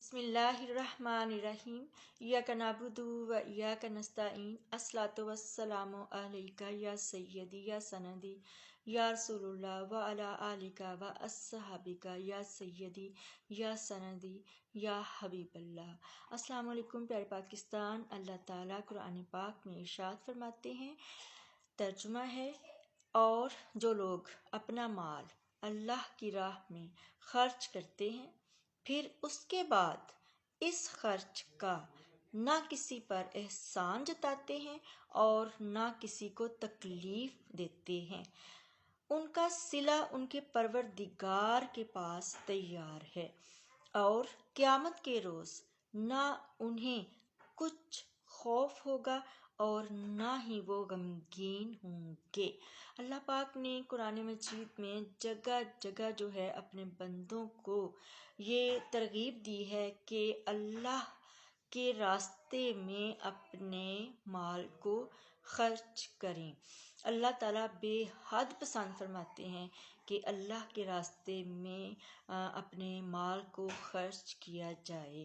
بسم اللہ الرحمن الرحیم ایاک نعبد و ایاک نستعین الصلاۃ والسلام علیک یا سیدی یا سندی یا رسول اللہ وعلی آلک و اصحابک یا سیدی یا سندی یا حبیب اللہ۔ السلام علیکم پیارے پاکستان۔ اللہ تعالیٰ قرآن پاک میں ارشاد فرماتے ہیں، ترجمہ ہے، اور جو لوگ اپنا مال اللہ کی راہ میں خرچ کرتے ہیں پھر اس کے بعد اس خرچ کا نہ کسی پر احسان جتاتے ہیں اور نہ کسی کو تکلیف دیتے ہیں، ان کا صلہ ان کے پروردگار کے پاس تیار ہے، اور قیامت کے روز نہ انہیں کچھ خوف ہوگا اور نہ ہی وہ غمگین ہوں گے۔ اللہ پاک نے قرآن مجید میں جگہ جگہ جو ہے اپنے بندوں کو یہ ترغیب دی ہے کہ اللہ کے راستے میں اپنے مال کو خرچ کریں۔ اللہ تعالیٰ بے حد پسند فرماتے ہیں کہ اللہ کے راستے میں اپنے مال کو خرچ کیا جائے۔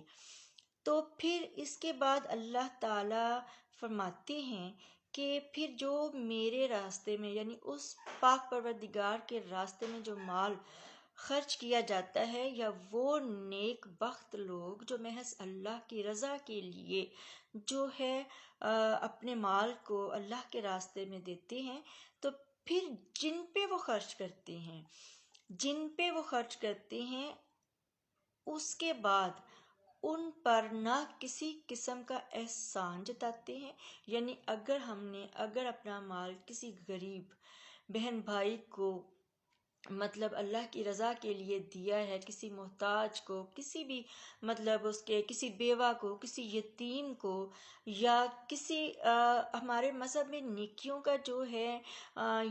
تو پھر اس کے بعد اللہ تعالیٰ فرماتے ہیں کہ پھر جو میرے راستے میں یعنی اس پاک پروردگار کے راستے میں جو مال خرچ کیا جاتا ہے، یا وہ نیک بخت لوگ جو محض اللہ کی رضا کے لیے جو ہے اپنے مال کو اللہ کے راستے میں دیتے ہیں، تو پھر جن پہ وہ خرچ کرتے ہیں اس کے بعد ان پر نہ کسی قسم کا احسان جتاتے ہیں، یعنی اگر اپنا مال کسی غریب بہن بھائی کو اللہ کی رضا کے لیے دیا ہے، کسی محتاج کو، کسی بھی اس کے کسی بیوہ کو، کسی یتیم کو، یا کسی ہمارے مذہب میں نیکیوں کا جو ہے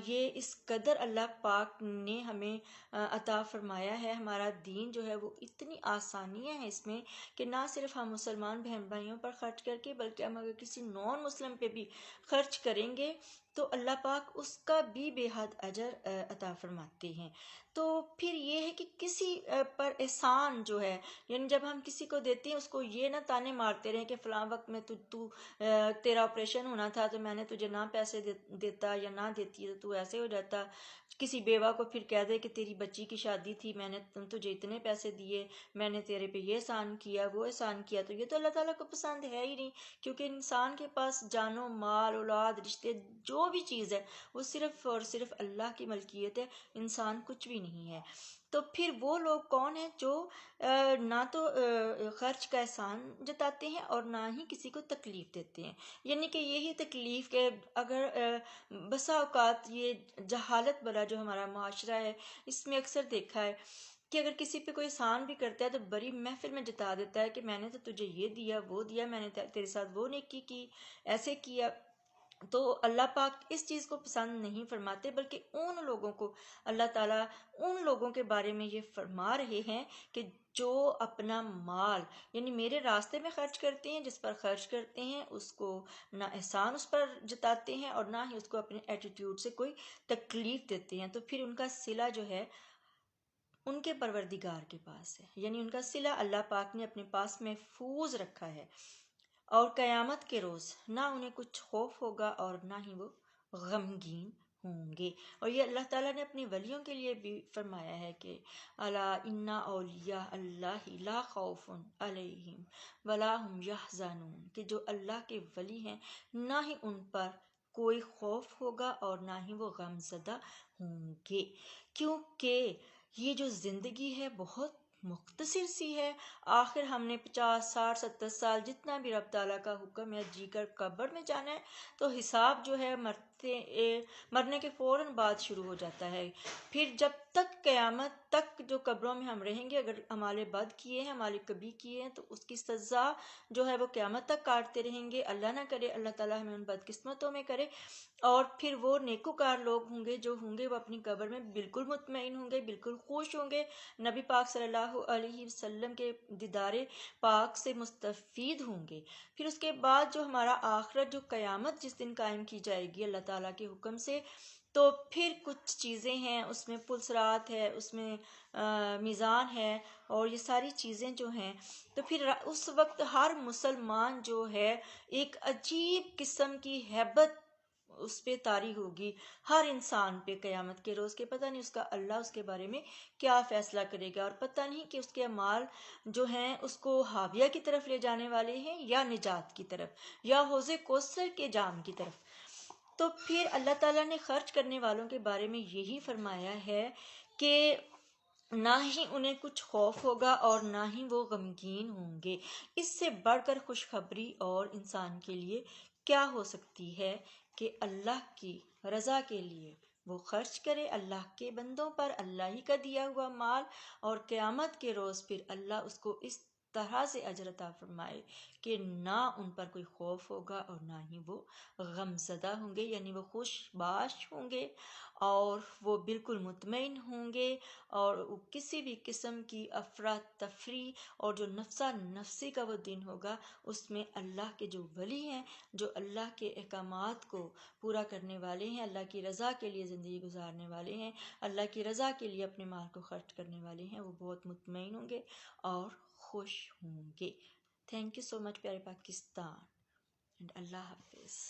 یہ اس قدر اللہ پاک نے ہمیں عطا فرمایا ہے۔ ہمارا دین جو ہے وہ اتنی آسانیاں ہیں اس میں کہ نہ صرف ہم مسلمان بہن بھائیوں پر خرچ کر کے، بلکہ ہم اگر کسی نان مسلم پہ بھی خرچ کریں گے تو اللہ پاک اس کا بھی بے حد اجر عطا فرماتے ہیں۔ تو پھر یہ ہے کہ کسی پر احسان جو ہے، یعنی جب ہم کسی کو دیتے ہیں اس کو یہ نہ تانے مارتے رہیں کہ فلاں وقت میں تیرا آپریشن ہونا تھا تو میں نے تجھے نہ پیسے دیتا یا نہ دیتی تو ایسے ہو جاتا۔ کسی بیوہ کو پھر کہہ دے کہ تیری بچی کی شادی تھی، میں نے تجھے اتنے پیسے دیے، میں نے تیرے پہ یہ احسان کیا وہ احسان کیا، تو یہ تو اللہ تعالیٰ کو پسند ہے ہی نہیں، کیونکہ انسان کے پاس جان و مال، اولاد، رشتے، جو بھی چیز ہے وہ صرف اور صرف اللہ کی ملکیت ہے، انسان کچھ بھی نہیں ہے۔ تو پھر وہ لوگ کون ہیں جو نہ تو خرچ کا احسان جتاتے ہیں اور نہ ہی کسی کو تکلیف دیتے ہیں، یعنی کہ یہی تکلیف کہ اگر بسا اوقات یہ جہالت والا جو ہمارا معاشرہ ہے اس میں اکثر دیکھا ہے کہ اگر کسی پہ کوئی احسان بھی کرتا ہے تو بڑی محفل میں جتا دیتا ہے کہ میں نے تو تجھے یہ دیا وہ دیا، میں نے تیرے ساتھ وہ نیکی کی، ایسے کیا۔ تو اللہ پاک اس چیز کو پسند نہیں فرماتے، بلکہ ان لوگوں کو اللہ تعالیٰ ان لوگوں کے بارے میں یہ فرما رہے ہیں کہ جو اپنا مال یعنی میرے راستے میں خرچ کرتے ہیں، جس پر خرچ کرتے ہیں اس کو نہ احسان اس پر جتاتے ہیں اور نہ ہی اس کو اپنے ایٹیٹیوڈ سے کوئی تکلیف دیتے ہیں، تو پھر ان کا صلہ جو ہے ان کے پروردگار کے پاس ہے، یعنی ان کا صلہ اللہ پاک نے اپنے پاس محفوظ رکھا ہے، اور قیامت کے روز نہ انہیں کچھ خوف ہوگا اور نہ ہی وہ غمگین ہوں گے۔ اور یہ اللہ تعالیٰ نے اپنی ولیوں کے لیے بھی فرمایا ہے کہ الا ان اولیاء اللہ لا خوف علیہم ولا هم یحزنون، کہ جو اللہ کے ولی ہیں نہ ہی ان پر کوئی خوف ہوگا اور نہ ہی وہ غم زدہ ہوں گے، کیونکہ یہ جو زندگی ہے بہت مختصر سی ہے۔ آخر ہم نے 50 60 70 سال جتنا بھی رب تعالیٰ کا حکم ہے جی کر قبر میں جانا ہے، تو حساب جو ہے مرنے کے فوراً بعد شروع ہو جاتا ہے۔ پھر جب تک قیامت تک جو قبروں میں ہم رہیں گے، اگر ہمارے بد کیے ہیں، ہمارے کبھی کیے ہیں، تو اس کی سزا جو ہے وہ قیامت تک کاٹتے رہیں گے۔ اللہ نہ کرے، اللہ تعالیٰ ہمیں ان بدقسمتوں میں کرے۔ اور پھر وہ نیکوکار لوگ ہوں گے جو ہوں گے وہ اپنی قبر میں بالکل مطمئن ہوں گے، بالکل خوش ہوں گے، نبی پاک صلی اللہ علیہ وسلم کے دیدار پاک سے مستفید ہوں گے۔ پھر اس کے بعد جو ہمارا آخرت جو قیامت جس دن قائم کی جائے گی اللہ تعالیٰ کے حکم سے، تو پھر کچھ چیزیں ہیں اس میں، پلسرات ہے اس میں، میزان ہے، اور یہ ساری چیزیں جو ہیں، تو پھر اس وقت ہر مسلمان جو ہے ایک عجیب قسم کی ہیبت اس پہ طاری ہوگی، ہر انسان پہ قیامت کے روز کے، پتہ نہیں اس کا اللہ اس کے بارے میں کیا فیصلہ کرے گا، اور پتہ نہیں کہ اس کے اعمال جو ہیں اس کو حاویہ کی طرف لے جانے والے ہیں یا نجات کی طرف یا حوض کوثر کے جام کی طرف۔ تو پھر اللہ تعالیٰ نے خرچ کرنے والوں کے بارے میں یہی فرمایا ہے کہ نہ ہی انہیں کچھ خوف ہوگا اور نہ ہی وہ غمگین ہوں گے۔ اس سے بڑھ کر خوشخبری اور انسان کے لیے کیا ہو سکتی ہے کہ اللہ کی رضا کے لیے وہ خرچ کرے، اللہ کے بندوں پر اللہ ہی کا دیا ہوا مال، اور قیامت کے روز پھر اللہ اس کو اس طرح سے اجر عطا فرمائے کہ نہ ان پر کوئی خوف ہوگا اور نہ ہی وہ غم زدہ ہوں گے، یعنی وہ خوش باش ہوں گے اور وہ بالکل مطمئن ہوں گے، اور کسی بھی قسم کی افراتفری اور جو نفسا نفسی کا وہ دن ہوگا، اس میں اللہ کے جو ولی ہیں، جو اللہ کے احکامات کو پورا کرنے والے ہیں، اللہ کی رضا کے لیے زندگی گزارنے والے ہیں، اللہ کی رضا کے لیے اپنے مال کو خرچ کرنے والے ہیں، وہ بہت مطمئن ہوں گے اور خوش ہوں گے۔ تھینک یو سو مچ پیارے پاکستان، اینڈ اللہ حافظ۔